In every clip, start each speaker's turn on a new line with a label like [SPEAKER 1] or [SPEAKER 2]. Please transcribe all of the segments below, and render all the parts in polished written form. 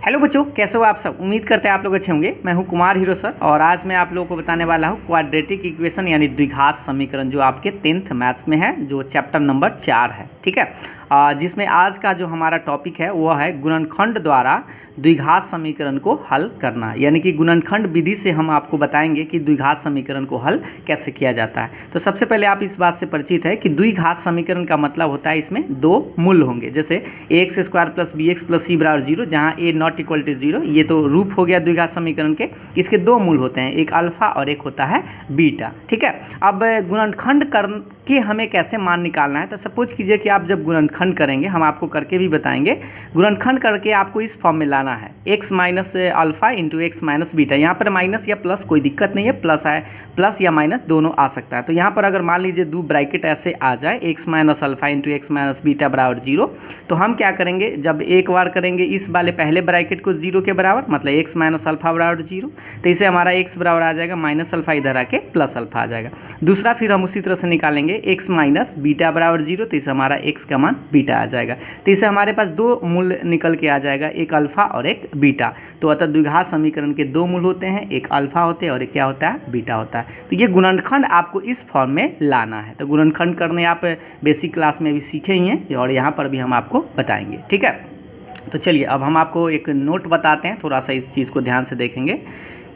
[SPEAKER 1] Hello बच्चों, कैसे हो आप सब। उम्मीद करते हैं आप लोग अच्छे होंगे। मैं हूं कुमार हीरो सर और आज मैं आप लोगों को बताने वाला हूं क्वाड्रेटिक इक्वेशन यानी द्विघात समीकरण जो आपके 10th मैथ्स में है, जो चैप्टर नंबर 4 है। ठीक है, जिसमें आज का जो हमारा टॉपिक है वो है गुणनखंड द्वारा द्विघात समीकरण को हल करना, यानी कि गुणनखंड विधि से हम आपको बताएंगे कि द्विघात समीकरण को हल कैसे किया जाता है। तो सबसे पहले आप इस बात से परिचित है कि द्विघात समीकरण का मतलब होता है इसमें दो मूल होंगे, जैसे ax square plus b x plus c बराबर 0, जहाँ a नॉट इक्वल टू 0। ये तो रूप हो गया द्विघात समीकरण के। इसके दो मूल होते हैं, एक अल्फा और एक होता है बीटा। ठीक है, अब गुणनखंड करके हमें कैसे मान निकालना है, तो सपोज कीजिए कि आप जब गुणनखंड करेंगे, हम आपको करके भी बताएंगे। गुणनखंड करके आपको इस फॉर्म में लाना है x minus alpha into x minus beta. यहाँ पर माइनस या प्लस कोई दिक्कत नहीं है, प्लस है, प्लस या माइनस दोनों आ सकता है। तो यहाँ पर अगर मान लीजिए दो ब्रैकेट ऐसे आ जाए, x minus alpha into x minus beta बराबर 0, तो हम क्या करेंगे, जब एक बार करेंगे इस वाले पहले ब्रैकेट को 0 के बराबर, मतलब x माइनस अल्फा बराबर 0, तो इसे हमारा x बराबर आ जाएगा माइनस अल्फा, इधर आके प्लस अल्फा आ जाएगा। दूसरा फिर हम उसी तरह से निकालेंगे x माइनस बीटा बराबर 0, तो इसे हमारा x का मान बीटा आ जाएगा। तो इसे हमारे पास दो मूल निकल के आ जाएगा, एक अल्फा और एक बीटा। तो अतः द्विघात समीकरण के दो मूल होते हैं, एक अल्फा होते हैं और एक क्या होता है, बीटा होता है। तो ये गुणनखंड आपको इस फॉर्म में लाना है। तो गुणनखंड करने आप बेसिक क्लास में भी सीखे ही हैं और यहाँ पर भी हम आपको बताएंगे। ठीक है, तो चलिए अब हम आपको एक नोट बताते हैं, थोड़ा सा इस चीज़ को ध्यान से देखेंगे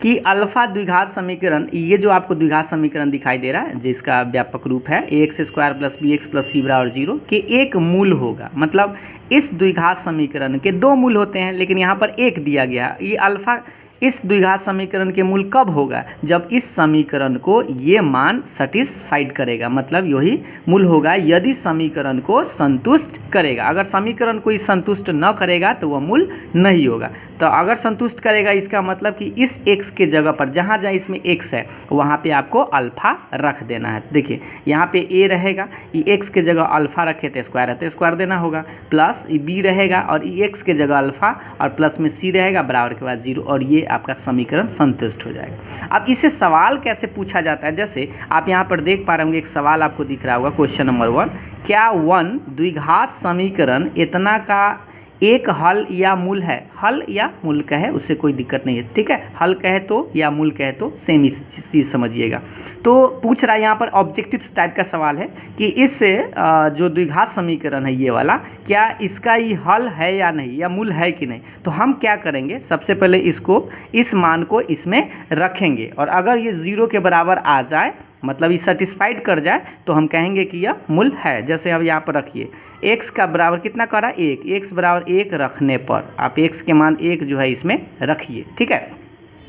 [SPEAKER 1] कि अल्फा द्विघात समीकरण, ये जो आपको द्विघात समीकरण दिखाई दे रहा है जिसका व्यापक रूप है ax square plus b x plus c बराबर 0 के एक मूल होगा। मतलब इस द्विघात समीकरण के दो मूल होते हैं, लेकिन यहाँ पर एक दिया गया। ये अल्फा इस द्विघात समीकरण के मूल कब होगा, जब इस समीकरण को ये मान सेटिस्फाइड करेगा। मतलब यही मूल होगा यदि समीकरण को संतुष्ट करेगा। अगर समीकरण को संतुष्ट न करेगा तो वह मूल नहीं होगा। तो अगर संतुष्ट करेगा, इसका मतलब कि इस x के जगह पर जहाँ जहाँ इसमें x है वहाँ पे आपको अल्फा रख देना है। देखिए यहाँ पे a रहेगा, ये x के जगह अल्फा रखे थे, स्क्वायर है तो स्क्वायर देना होगा, प्लस b रहेगा और ये x के जगह अल्फा और प्लस में c रहेगा, बराबर के बाद 0, और ये आपका समीकरण संतुष्ट हो जाएगा। अब इसे सवाल कैसे पूछा जाता है, जैसे आप यहाँ पर देख पा रहे होंगे, एक सवाल आपको दिख रहा होगा, क्वेश्चन नंबर 1, क्या 1 द्विघात समीकरण इतना का एक हल या मूल है। हल या मूल कहे उससे कोई दिक्कत नहीं है। ठीक है, हल कहे तो या मूल कहे तो सेम इस चीज़ समझिएगा। तो पूछ रहा है यहाँ पर ऑब्जेक्टिव टाइप का सवाल है कि इस जो द्विघात समीकरण है ये वाला, क्या इसका ही हल है या नहीं, या मूल है कि नहीं। तो हम क्या करेंगे, सबसे पहले इसको, इस मान को इसमें रखेंगे और अगर ये 0 के बराबर आ जाए, मतलब ये सेटिस्फाइड कर जाए, तो हम कहेंगे कि यह मूल है। जैसे अब यहाँ पर रखिए x का बराबर कितना करा, 1, x बराबर 1 रखने पर आप x के मान 1 जो है इसमें रखिए। ठीक है,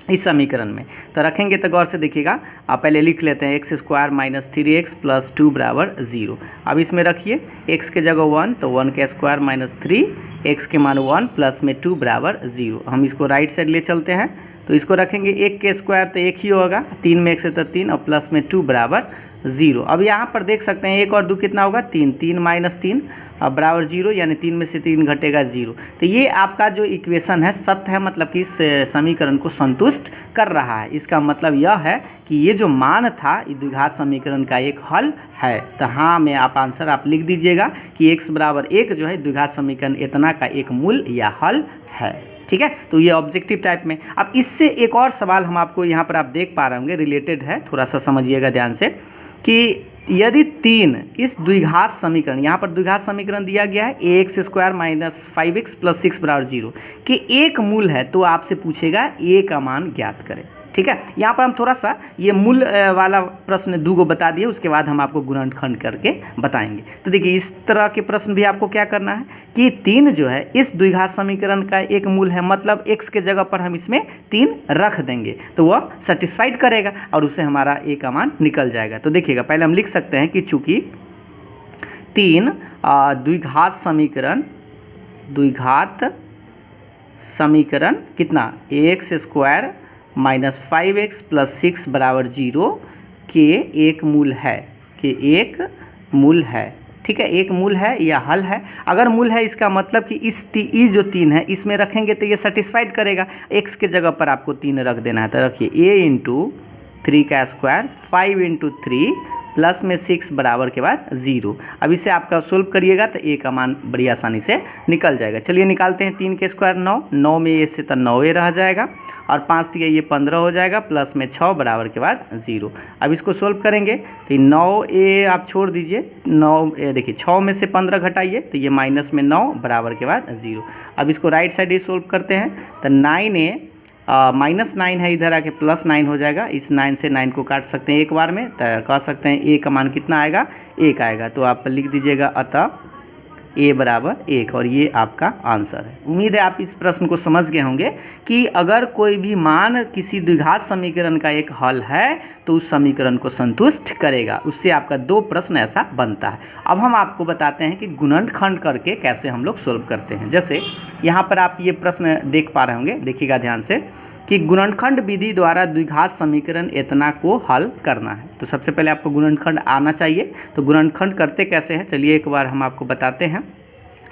[SPEAKER 1] इस समीकरण में तो रखेंगे तो गौर से देखिएगा। आप पहले लिख लेते हैं x square minus 3x plus 2 बराबर 0। अब इसमें रखिए x के जगह 1, तो 1 का स्क्वायर माइनस 3, x के मान 1 प्लस में 2 बराबर 0। हम इसको राइट साइड ले चलते हैं, तो इसको रखेंगे 1 के स्क्वायर तो 1 ही होगा, 3 में 1 से तो 3 और प्लस में 2 बराबर 0। अब यहाँ पर देख सकते हैं 1 और 2 कितना होगा, 3, 3 माइनस 3 और बराबर 0, यानी 3 में से 3 घटेगा 0। तो ये आपका जो इक्वेशन है सत्य है, मतलब कि इस समीकरण को संतुष्ट कर रहा है। इसका मतलब यह है कि ये जो मान था ये द्विघात समीकरण का एक हल है। तो हाँ में आप आंसर आप लिख दीजिएगा कि x बराबर 1 जो है द्विघात समीकरण इतना का एक मूल या हल है। ठीक है, तो ये ऑब्जेक्टिव टाइप में। अब इससे एक और सवाल हम आपको यहाँ पर आप देख पा रहे होंगे, रिलेटेड है, थोड़ा सा समझिएगा ध्यान से, कि यदि 3 इस द्विघात समीकरण, यहाँ पर द्विघात समीकरण दिया गया है ax square minus 5x plus 6 बराबर 0 कि एक मूल है, तो आपसे पूछेगा a का मान ज्ञात करें। ठीक है, यहाँ पर हम थोड़ा सा ये मूल वाला प्रश्न 2 को बता दिए, उसके बाद हम आपको गुणनखंड करके बताएंगे। तो देखिए इस तरह के प्रश्न भी आपको क्या करना है कि 3 जो है इस द्विघात समीकरण का एक मूल है, मतलब x के जगह पर हम इसमें 3 रख देंगे तो वह सेटिस्फाइड करेगा और उससे हमारा a का मान निकल जाएगा। तो देखिएगा, पहले हम लिख सकते हैं कि चूँकि 3 द्विघात समीकरण कितना, ax square minus 5x plus 6 बराबर 0 के एक मूल है, ठीक है, एक मूल है या हल है। अगर मूल है इसका मतलब कि इस जो 3 है इसमें रखेंगे तो ये सेटिस्फाइड करेगा। x के जगह पर आपको 3 रख देना है, तो रखिए a इंटू 3 का स्क्वायर 5 इंटू 3 प्लस में 6 बराबर के बाद 0। अब इसे आपका सोल्व करिएगा तो ए का मान बड़ी आसानी से निकल जाएगा। चलिए निकालते हैं। 3 के स्क्वायर 9, 9 में ए से तो 9 रह जाएगा और 5 दिया ये 15 हो जाएगा, प्लस में 6 बराबर के बाद 0। अब इसको सोल्व करेंगे तो 9a आप छोड़ दीजिए, 9 देखिए 6 में से 15 घटाइए तो ये माइनस में 9 बराबर के बाद 0। अब इसको राइट साइड ही सोल्व करते हैं तो 9a -9 है, इधर आके +9 हो जाएगा। इस 9 से 9 को काट सकते हैं एक बार में, तो कह सकते हैं a का मान कितना आएगा, 1 आएगा। तो आप लिख दीजिएगा अतः a बराबर 1 और ये आपका आंसर है। उम्मीद है आप इस प्रश्न को समझ गए होंगे कि अगर कोई भी मान किसी द्विघात समीकरण का एक हल है तो उस समीकरण को संतुष्ट करेगा। उससे आपका 2 प्रश्न ऐसा बनता है। अब हम आपको बताते हैं कि गुणनखंड करके कैसे हम लोग सोल्व करते हैं। जैसे यहाँ पर आप ये प्रश्न देख पा रहे होंगे, देखिएगा ध्यान से कि गुणनखंड विधि द्वारा द्विघात समीकरण इतना को हल करना है। तो सबसे पहले आपको गुणनखंड आना चाहिए। तो गुणनखंड करते कैसे हैं, चलिए एक बार हम आपको बताते हैं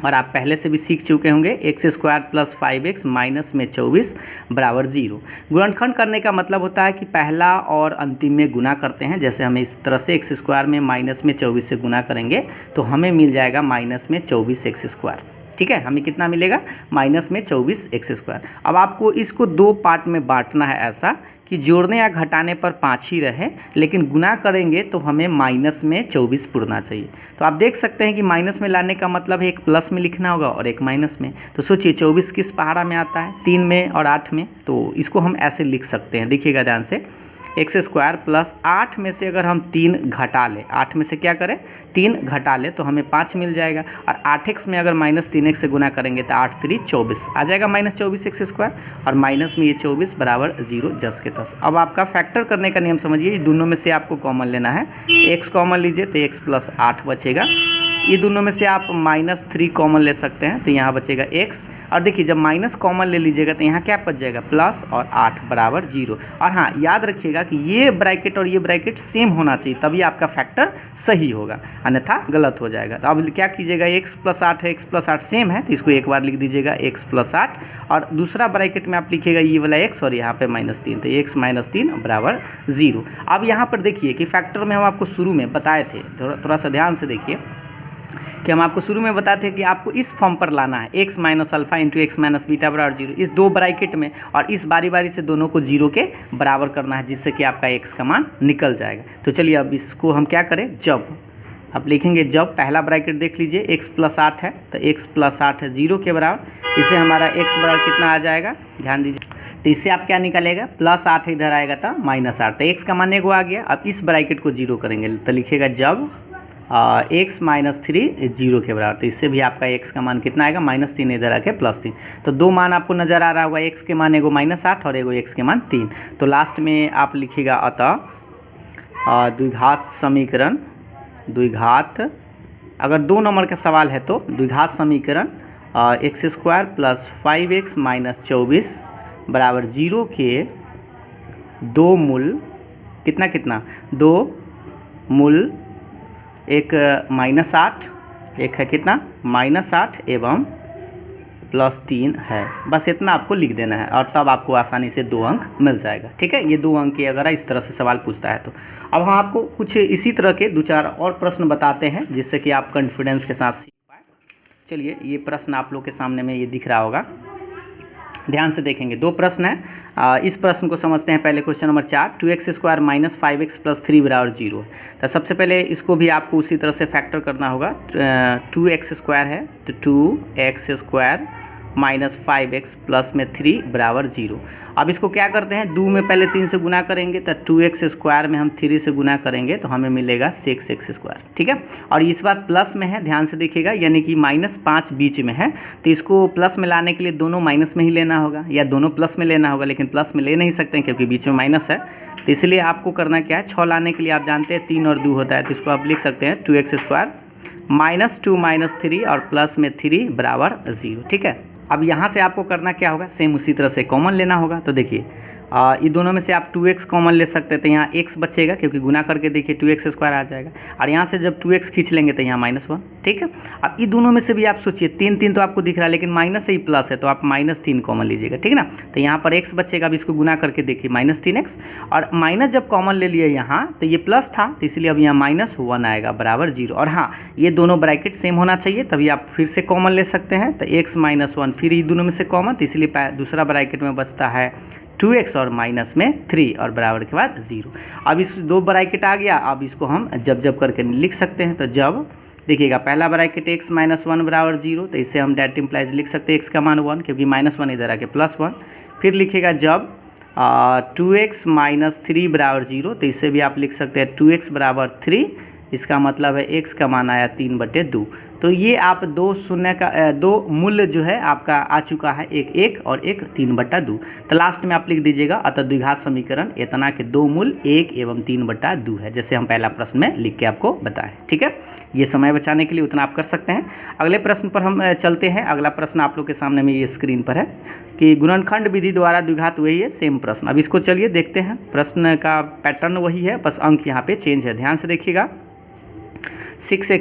[SPEAKER 1] और आप पहले से भी सीख चुके होंगे। x² + 5x माइनस में 24 बराबर 0। गुणनखंड करने का मतलब होता है कि पहला और अंतिम में गुना करते हैं। जैसे हमें इस तरह से x² में माइनस में 24 से गुना करेंगे तो हमें मिल जाएगा माइनस में 24x²। ठीक है, हमें कितना मिलेगा, माइनस में 24x²। अब आपको इसको 2 पार्ट में बांटना है, ऐसा कि जोड़ने या घटाने पर 5 ही रहे, लेकिन गुना करेंगे तो हमें माइनस में 24 पुरना चाहिए। तो आप देख सकते हैं कि माइनस में लाने का मतलब है एक प्लस में लिखना होगा और एक माइनस में। तो सोचिए 24 किस पहाड़ा में आता है, 3 में और 8 में। तो इसको हम ऐसे लिख सकते हैं, देखिएगा ध्यान से, x² + 8 में से अगर हम 3 घटा लें, 8 में से क्या करें, 3 घटा लें तो हमें 5 मिल जाएगा। और 8x में अगर -3x से गुना करेंगे तो 8 3 24 आ जाएगा, -24x² और माइनस में ये 24 बराबर 0 जस के तस। अब आपका फैक्टर करने का नियम समझिए, दोनों में से आपको कॉमन लेना है। x कॉमन लीजिए तो x + 8 बचेगा। ये दोनों में से आप -3 कॉमन ले सकते हैं तो यहाँ बचेगा x। और देखिए जब माइनस कॉमन ले लीजिएगा तो यहाँ क्या बच जाएगा, प्लस और 8 बराबर 0। और हाँ, याद रखिएगा कि ये ब्रैकेट और ये ब्रैकेट सेम होना चाहिए, तभी आपका फैक्टर सही होगा, अन्यथा गलत हो जाएगा। तो अब क्या कीजिएगा, x + 8 है, x + 8 सेम है तो इसको एक बार लिख दीजिएगा x + 8 और दूसरा ब्रैकेट में आप लिखिएगा ये वाला x और यहाँ पे -3, तो x - 3 बराबर 0। अब यहाँ पर देखिए कि फैक्टर में हम आपको शुरू में बताए थे, थोड़ा सा ध्यान से देखिए कि हम आपको शुरू में बताते हैं कि आपको इस फॉर्म पर लाना है, x - α × x - β बराबर 0, इस 2 ब्रैकेट में, और इस बारी बारी से दोनों को 0 के बराबर करना है, जिससे कि आपका x का मान निकल जाएगा। तो चलिए अब इसको हम क्या करें, जब आप लिखेंगे, जब पहला ब्रैकेट देख लीजिए x + 8 है तो x + 8 है 0 के बराबर, इसे हमारा x बराबर कितना आ जाएगा, ध्यान दीजिए। तो इससे आप क्या निकालेगा, +8 इधर आएगा तो -8, तो x का मान एगो आ गया। अब इस ब्रैकेट को 0 करेंगे तो लिखेगा जब x - 3 0 के बराबर, तो इससे भी आपका x का मान कितना आएगा, -3 इधर आके +3। तो 2 मान आपको नज़र आ रहा होगा, x के मान एगो -8 और एगो x के मान 3। तो लास्ट में आप लिखिएगा अतः द्विघात समीकरण, द्विघात, अगर 2 नंबर का सवाल है तो द्विघात समीकरण x² + 5x - 24 बराबर 0 के 2 मूल, कितना कितना, 2 मूल, एक -8, एक है कितना, -8 एवं +3 है। बस इतना आपको लिख देना है और तब आपको आसानी से 2 अंक मिल जाएगा। ठीक है, ये 2 अंक की अगर इस तरह से सवाल पूछता है तो। अब हम आपको कुछ इसी तरह के 2-4 और प्रश्न बताते हैं जिससे कि आप कॉन्फिडेंस के साथ सीख पाए। चलिए ये प्रश्न आप लोग के सामने में ये दिख रहा होगा, ध्यान से देखेंगे। 2 प्रश्न हैं, इस प्रश्न को समझते हैं। पहले क्वेश्चन नंबर 4, 2x² - 5x + 3 बराबर 0। तो सबसे पहले इसको भी आपको उसी तरह से फैक्टर करना होगा। 2x² है तो 2x² - 5x प्लस में 3 बराबर 0। अब इसको क्या करते हैं, 2 में पहले 3 से गुना करेंगे तो 2x² में हम 3 से गुना करेंगे तो हमें मिलेगा 6x²। ठीक है, और इस बार प्लस में है, ध्यान से देखिएगा, यानी कि -5 बीच में है, तो इसको प्लस में लाने के लिए दोनों माइनस में ही लेना होगा या दोनों प्लस में लेना होगा, लेकिन प्लस में ले नहीं सकते हैं क्योंकि बीच में माइनस है। तो इसलिए आपको करना क्या है, 6 लाने के लिए आप जानते हैं 3 और 2 होता है, तो इसको आप लिख सकते हैं 2x² -2 - 3 और प्लस में 3 बराबर 0। ठीक है, अब यहाँ से आपको करना क्या होगा, सेम उसी तरह से कॉमन लेना होगा। तो देखिए ये दोनों में से आप 2x कॉमन ले सकते हैं, तो यहाँ x बचेगा क्योंकि गुना करके देखिए 2x स्क्वायर आ जाएगा, और यहाँ से जब 2x खींच लेंगे तो यहाँ -1, ठीक है। अब ये दोनों में से भी आप सोचिए 3 3 तो आपको दिख रहा है, लेकिन माइनस से ही प्लस है तो आप -3 कॉमन लीजिएगा, ठीक है ना। तो यहाँ पर x बचेगा, अब इसको गुना करके देखिए -3x, और माइनस जब कॉमन ले लिए यहाँ तो ये प्लस था, तो इसलिए अब यहाँ -1 आएगा बराबर 0। और हाँ, ये दोनों ब्रैकेट सेम होना चाहिए, तभी आप फिर से कॉमन ले सकते हैं। तो x -1 फिर ये दोनों में से कॉमन, तो इसलिए दूसरा ब्रैकेट में बचता है 2x और माइनस में 3 और बराबर के बाद 0। अब इस 2 ब्रैकेट आ गया, अब इसको हम जब करके लिख सकते हैं। तो जब देखिएगा पहला ब्रैकेट x -1 बराबर 0, तो इसे हम डेट इम्प्लाइज लिख सकते हैं x का मान 1, क्योंकि -1 इधर आके +1। फिर लिखिएगा जब 2x - 3 बराबर 0, तो इसे भी आप लिख सकते हैं 2x बराबर 3, इसका मतलब है x का मान आया 3/2। तो ये आप 2 मूल्य जो है आपका आ चुका है, एक 1 और एक 3/2। तो लास्ट में आप लिख दीजिएगा अतः द्विघात समीकरण इतना के 2 मूल्य 1 एवं 3/2 है, जैसे हम पहला प्रश्न में लिख के आपको बताएं, ठीक है। ये समय बचाने के लिए उतना आप कर सकते हैं। अगले प्रश्न पर हम चलते हैं। अगला प्रश्न आप लोग के सामने में ये स्क्रीन पर है कि गुणनखंड विधि द्वारा द्विघात वही है, सेम प्रश्न। अब इसको चलिए देखते हैं। प्रश्न का पैटर्न वही है, बस अंक यहाँ पे चेंज है, ध्यान से देखिएगा। 6x²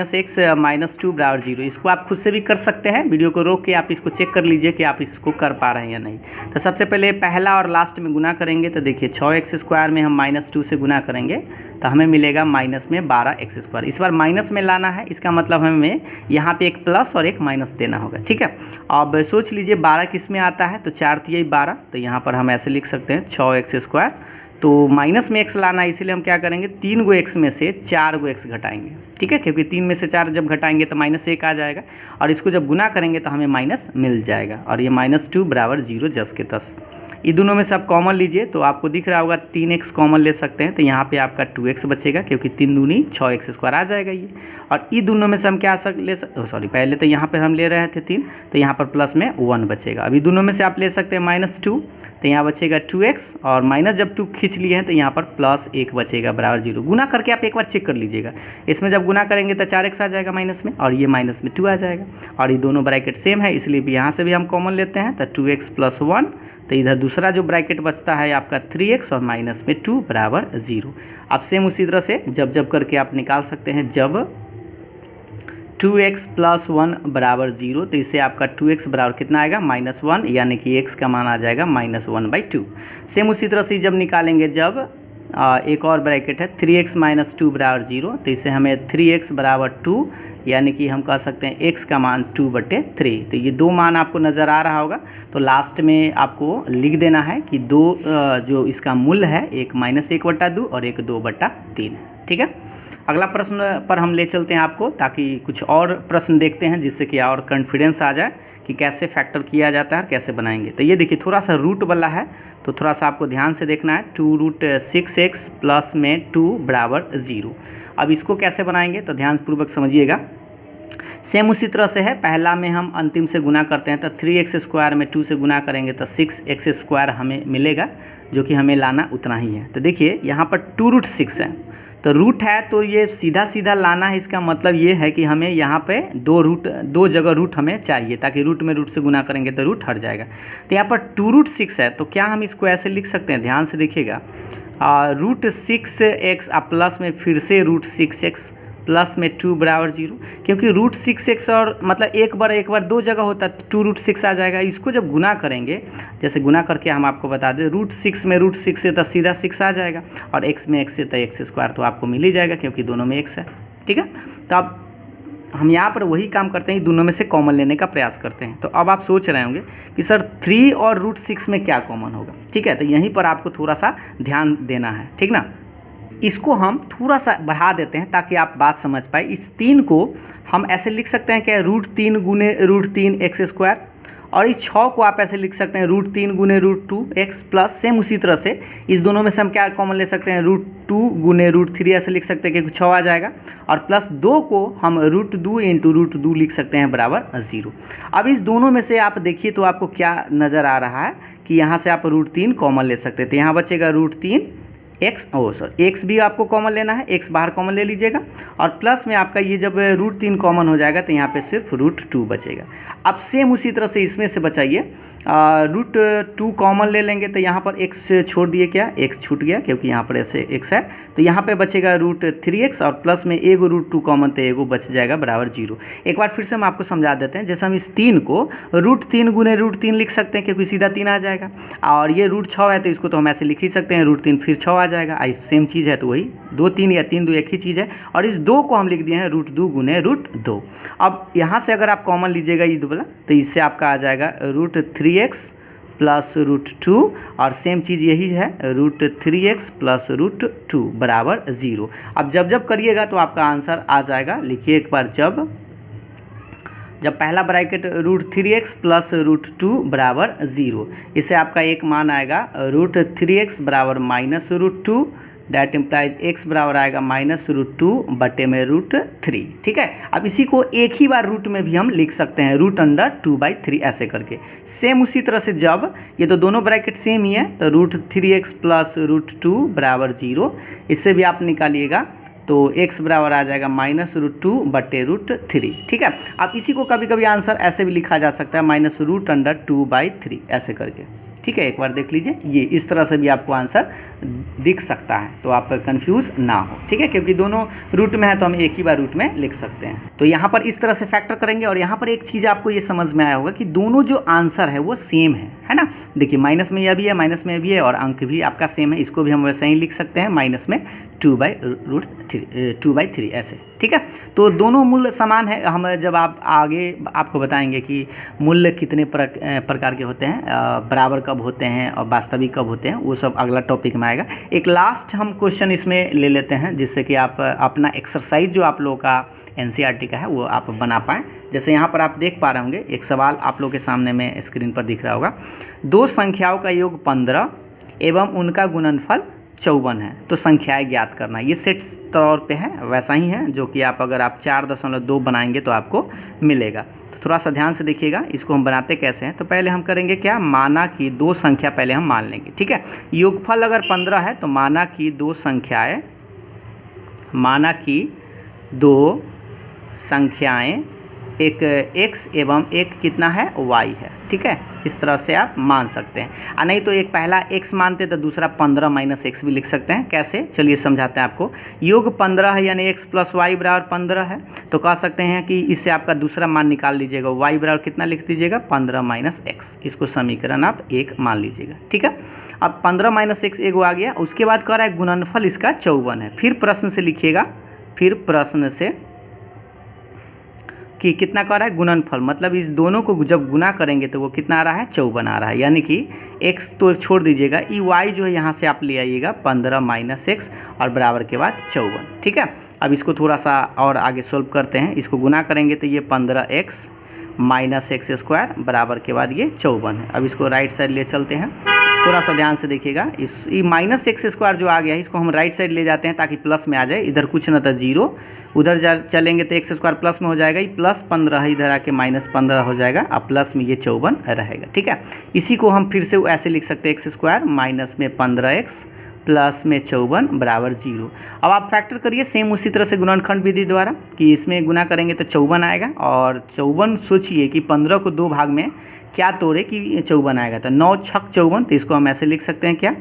[SPEAKER 1] - x -2 बराबर 0। इसको आप खुद से भी कर सकते हैं, वीडियो को रोक के आप इसको चेक कर लीजिए कि आप इसको कर पा रहे हैं या नहीं। तो सबसे पहले पहला और लास्ट में गुना करेंगे, तो देखिए 6x² में हम -2 से गुना करेंगे तो हमें मिलेगा माइनस में 12x²। इस बार माइनस में लाना है, इसका मतलब हमें यहाँ पे एक प्लस और एक माइनस देना होगा, ठीक है। अब सोच लीजिए 12 किस में आता है, तो 4 तिया 12, तो यहाँ पर हम ऐसे लिख सकते हैं 6x²। तो माइनस में x लाना है, इसीलिए हम क्या करेंगे 3 गो x में से 4 गो x घटाएंगे, ठीक है, क्योंकि 3 में से 4 जब घटाएंगे तो -1 आ जाएगा, और इसको जब गुना करेंगे तो हमें माइनस मिल जाएगा, और ये -2 बराबर 0 जस के तस। ये दोनों में से आप कॉमन लीजिए, तो आपको दिख रहा होगा 3x कॉमन ले सकते हैं, तो यहाँ पे आपका 2x बचेगा, क्योंकि 3 दूनी 6x² आ जाएगा ये। और ये दोनों में से हम क्या पहले तो यहाँ पर हम ले रहे थे 3, तो यहाँ पर प्लस में 1 बचेगा। अभी दोनों में से आप ले सकते हैं -2, तो यहाँ बचेगा 2x, और माइनस जब 2 खींच लिए हैं तो यहाँ पर +1 बचेगा बराबर 0। गुना करके आप एक बार चेक कर लीजिएगा, इसमें जब गुना करेंगे तो 4x आ जाएगा माइनस में, और ये माइनस में 2 आ जाएगा, और ये दोनों ब्रैकेट सेम है, इसलिए भी यहाँ से भी हम कॉमन लेते हैं। तो 2x + 1, तो इधर दूसरा जो ब्रैकेट बचता है आपका 3x और माइनस में 2 बराबर 0। अब सेम उसी तरह से जब करके आप निकाल सकते हैं। जब 2x + 1 बराबर 0, तो इससे आपका 2x बराबर कितना आएगा -1, यानी कि x का मान आ जाएगा -1/2। सेम उसी तरह से जब निकालेंगे, जब एक और ब्रैकेट है 3x - 2 बराबर 0, तो इससे हमें 3x बराबर 2, यानी कि हम कह सकते हैं x का मान 2/3। तो ये 2 मान आपको नज़र आ रहा होगा, तो लास्ट में आपको लिख देना है कि 2 जो इसका मूल्य है, एक -1/2 और एक 2/3 है, ठीक है। अगला प्रश्न पर हम ले चलते हैं आपको, ताकि कुछ और प्रश्न देखते हैं जिससे कि और कॉन्फिडेंस आ जाए कि कैसे फैक्टर किया जाता है और कैसे बनाएंगे। तो ये देखिए थोड़ा सा रूट वाला है, तो थोड़ा सा आपको ध्यान से देखना है। 2√6x प्लस में 2 बराबर 0। अब इसको कैसे बनाएंगे तो ध्यानपूर्वक समझिएगा। सेम उसी तरह से है, पहला में हम अंतिम से गुना करते हैं, तो 3x² में 2 से गुना करेंगे तो 6x² हमें मिलेगा, जो कि हमें लाना उतना ही है। तो देखिए यहाँ पर 2√6 है, तो रूट है, तो ये सीधा सीधा लाना है। इसका मतलब ये है कि हमें यहाँ पे 2 जगह रूट हमें चाहिए, ताकि रूट में रूट से गुना करेंगे तो रूट हट जाएगा। तो यहाँ पर 2√6 है, तो क्या हम इसको ऐसे लिख सकते हैं, ध्यान से देखिएगा। √6x प्लस में फिर से √6x प्लस में 2 बराबर 0, क्योंकि √6x और मतलब एक बार 2 जगह होता है, 2√6 आ जाएगा। इसको जब गुना करेंगे, जैसे गुना करके हम आपको बता दें, √6 में √6 से तो सीधा 6 आ जाएगा, और x में x से तो x² तो आपको मिल ही जाएगा, क्योंकि दोनों में x है, ठीक है। तो अब हम यहाँ पर वही काम करते हैं, दोनों में से कॉमन लेने का प्रयास करते हैं। तो अब आप सोच रहे होंगे कि सर 3 और √6 में क्या कॉमन होगा, ठीक है। तो यहीं पर आपको थोड़ा सा ध्यान देना है, ठीक ना। इसको हम थोड़ा सा बढ़ा देते हैं ताकि आप बात समझ पाए। इस 3 को हम ऐसे लिख सकते हैं कि √3 गुने √3x², और इस 6 को आप ऐसे लिख सकते हैं √3 गुने √2x प्लस। सेम उसी तरह से इस दोनों में से हम क्या कॉमन ले सकते हैं, √2 गुने √3 ऐसे लिख सकते हैं कि 6 आ जाएगा, और प्लस 2 को हम √2 × √2 लिख सकते हैं बराबर 0। अब इस दोनों में से आप देखिए तो आपको क्या नज़र आ रहा है कि यहाँ से आप √3 कॉमन ले सकते थे, यहाँ बचेगा √3 एक्स भी आपको कॉमन लेना है, एक्स बाहर कॉमन ले लीजिएगा और प्लस में आपका ये जब √3 कॉमन हो जाएगा तो यहाँ पे सिर्फ √2 बचेगा। अब सेम उसी तरह से इसमें से बचाइए, √2 कॉमन ले लेंगे तो यहाँ पर एक्स छोड़ दिए, क्या एक्स छूट गया क्योंकि यहाँ पर ऐसे एक्स है, तो यहाँ पे बचेगा √3x और प्लस में एगो √2 कॉमन तो एगो बच जाएगा बराबर 0। एक बार फिर से हम आपको समझा देते हैं, जैसे हम इस 3 को √3 गुने √3 लिख सकते हैं क्योंकि सीधा 3 आ जाएगा, और ये √6 है तो इसको तो हम ऐसे लिख ही सकते हैं, √3 फिर 6 आ जाएगा। सेम चीज़ है तो वही 2 3 या 3 2 एक ही चीज़ है, और इस 2 को हम लिख दिए हैं √2 गुने √2। अब यहाँ से अगर आप कॉमन लीजिएगा ये वाला तो इससे आपका आ जाएगा √3x प्लस √2 और सेम चीज़ यही है √3x प्लस √2 बराबर 0। अब जब करिएगा तो आपका आंसर आ जाएगा। लिखिए एक बार, जब पहला ब्रैकेट √3x प्लस √2 बराबर 0, इससे आपका एक मान आएगा √3x बराबर -√2, डैट इम्प्लाइज x बराबर आएगा -√2 बटे में √3। ठीक है, अब इसी को एक ही बार रूट में भी हम लिख सकते हैं, √2/3 ऐसे करके। सेम उसी तरह से जब ये तो दोनों ब्रैकेट सेम ही है तो √3x प्लस √2 बराबर 0, इससे भी आप निकालिएगा तो x बराबर आ जाएगा -√2 बटे √3। ठीक है, अब इसी को कभी कभी आंसर ऐसे भी लिखा जा सकता है -√2/3 ऐसे करके। ठीक है, एक बार देख लीजिए, ये इस तरह से भी आपको आंसर दिख सकता है, तो आप कंफ्यूज ना हो। ठीक है, क्योंकि दोनों रूट में है तो हम एक ही बार रूट में लिख सकते हैं। तो यहाँ पर इस तरह से फैक्टर करेंगे, और यहाँ पर एक चीज़ आपको ये समझ में आया होगा कि दोनों जो आंसर है वो सेम है ना। देखिए माइनस में यह भी है, माइनस में भी है, और अंक भी आपका सेम है, इसको भी हम वैसे ही लिख सकते हैं माइनस में 2/3 ऐसे। ठीक है, तो दोनों मूल्य समान है। हम जब आप आगे आपको बताएंगे कि मूल्य कितने प्रकार के होते हैं, बराबर कब होते हैं और वास्तविक कब होते हैं, वो सब अगला टॉपिक में आएगा। एक लास्ट हम क्वेश्चन इसमें ले लेते हैं जिससे कि आप अपना एक्सरसाइज जो आप लोगों का NCERT का है वो आप बना पाएँ। जैसे यहाँ पर आप देख पा रहे होंगे, एक सवाल आप लोगों के सामने में स्क्रीन पर दिख रहा होगा, 2 संख्याओं का योग 15 एवं उनका गुणनफल 54 है, तो संख्याएं ज्ञात करना। ये सेट तौर पे है, वैसा ही है जो कि अगर आप 4.2 बनाएंगे तो आपको मिलेगा। तो थोड़ा सा ध्यान से देखिएगा, इसको हम बनाते कैसे हैं। तो पहले हम करेंगे क्या, माना कि 2 संख्या पहले हम मान लेंगे। ठीक है, योगफल अगर 15 है तो माना कि 2 संख्याएं एक x एवं एक कितना है y है। ठीक है, इस तरह से आप मान सकते हैं, और नहीं तो एक पहला x मानते तो दूसरा 15 - x भी लिख सकते हैं। कैसे, चलिए समझाते हैं आपको। योग 15 है यानी x प्लस y बराबर 15 है, तो कह सकते हैं कि इससे आपका दूसरा मान निकाल लीजिएगा, y बराबर कितना लिख दीजिएगा 15 - x, इसको समीकरण आप 1 मान लीजिएगा। ठीक है, अब 15 - x एगो आ गया। उसके बाद कह रहा है गुणनफल इसका 54 है। फिर प्रश्न से लिखिएगा, फिर प्रश्न से कि कितना कर रहा है गुणनफल, मतलब इस दोनों को जब गुना करेंगे तो वो कितना आ रहा है 54 आ रहा है, यानी कि x तो छोड़ दीजिएगा, ई y जो है यहाँ से आप ले आइएगा 15 - x और बराबर के बाद 54। ठीक है, अब इसको थोड़ा सा और आगे सोल्व करते हैं। इसको गुना करेंगे तो ये 15x - x² बराबर के बाद ये 54 है। अब इसको राइट साइड ले चलते हैं, थोड़ा सा ध्यान से देखिएगा। इस -x² जो आ गया है इसको हम राइट साइड ले जाते हैं ताकि प्लस में आ जाए, इधर कुछ ना था 0, उधर चलेंगे तो x² प्लस में हो जाएगा, ये +15 है, इधर आके -15 हो जाएगा, अब प्लस में ये 54 रहेगा। ठीक है, इसी को हम फिर से ऐसे लिख सकते हैं, x² माइनस में 15x प्लस में 54 बराबर 0। अब आप फैक्टर करिए सेम उसी तरह से गुणनखंड विधि द्वारा, कि इसमें गुना करेंगे तो 54 आएगा, और 54 सोचिए कि 15 को 2 भाग में क्या तोड़े कि 54 आएगा, तो 9 × 6 = 54, तो इसको हम ऐसे लिख सकते हैं क्या,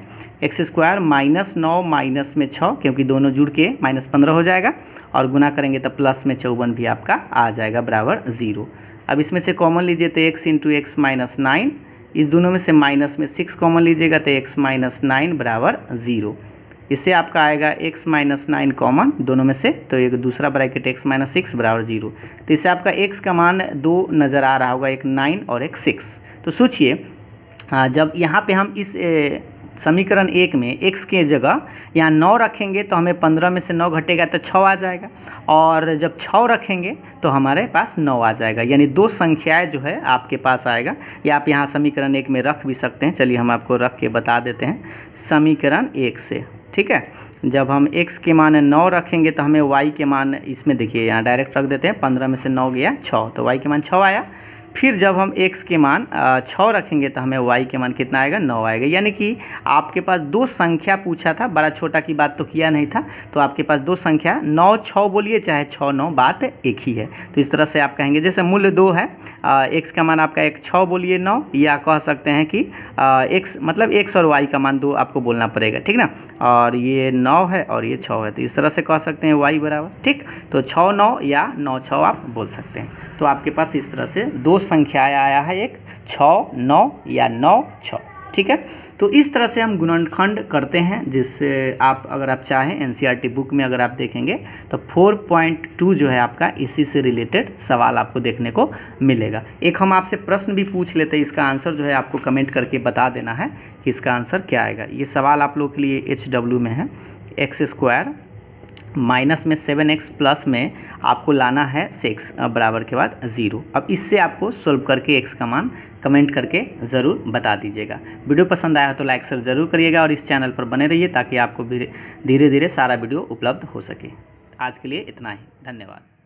[SPEAKER 1] x² -9 माइनस में 6, क्योंकि दोनों जुड़ के -15 हो जाएगा, और गुना करेंगे तो प्लस में 54 भी आपका आ जाएगा बराबर 0। अब इसमें से कॉमन लीजिए तो x × x - 9, इस दोनों में से माइनस में 6 कॉमन लीजिएगा तो x - 9 बराबर 0। इससे आपका आएगा x - 9 कॉमन दोनों में से, तो एक दूसरा ब्रैकेट x - 6 बराबर 0। तो इससे आपका x का मान 2 नज़र आ रहा होगा, एक 9 और एक 6। तो सोचिए जब यहाँ पे हम इस समीकरण 1 में x के जगह यहाँ 9 रखेंगे तो हमें 15 में से 9 घटेगा तो 6 आ जाएगा, और जब 6 रखेंगे तो हमारे पास 9 आ जाएगा, यानी 2 संख्याएं जो है आपके पास आएगा। या आप यहाँ समीकरण 1 में रख भी सकते हैं, चलिए हम आपको रख के बता देते हैं समीकरण 1 से। ठीक है, जब हम x के मान 9 रखेंगे तो हमें y के मान, इसमें देखिए यहाँ डायरेक्ट रख देते हैं, 15 में से 9 गया 6, तो y के मान 6 आया। फिर जब हम x के मान 6 रखेंगे तो हमें y के मान कितना आएगा, 9 आएगा। यानी कि आपके पास दो संख्या पूछा था, बड़ा छोटा की बात तो किया नहीं था, तो आपके पास दो संख्या 9 6 बोलिए चाहे 6 9, बात एक ही है। तो इस तरह से आप कहेंगे, जैसे मूल्य 2 है, x का मान आपका 6 बोलिए 9, या कह सकते हैं कि x मतलब x और y का मान 2 आपको बोलना पड़ेगा, ठीक ना। और ये 9 है और ये 6 है, तो इस तरह से कह सकते हैं y बराबर, ठीक। तो 6 9 या 9 6 आप बोल सकते हैं। तो आपके पास इस तरह से दो संख्याएं आया है, एक 6 9 या 9 6, ठीक है। तो इस तरह से हम गुणनखंड करते हैं, जिससे आप अगर आप चाहें एनसीईआरटी बुक में अगर आप देखेंगे तो 4.2 जो है आपका इसी से रिलेटेड सवाल आपको देखने को मिलेगा। एक हम आपसे प्रश्न भी पूछ लेते हैं, इसका आंसर जो है आपको कमेंट करके बता देना है कि इसका आंसर क्या आएगा। ये सवाल आप लोग के लिए HW में है, x² माइनस में 7x प्लस में आपको लाना है 6 बराबर के बाद 0। अब इससे आपको सोल्व करके x का मान कमेंट करके ज़रूर बता दीजिएगा। वीडियो पसंद आया हो तो लाइक शेयर ज़रूर करिएगा और इस चैनल पर बने रहिए ताकि आपको धीरे धीरे सारा वीडियो उपलब्ध हो सके। आज के लिए इतना ही, धन्यवाद।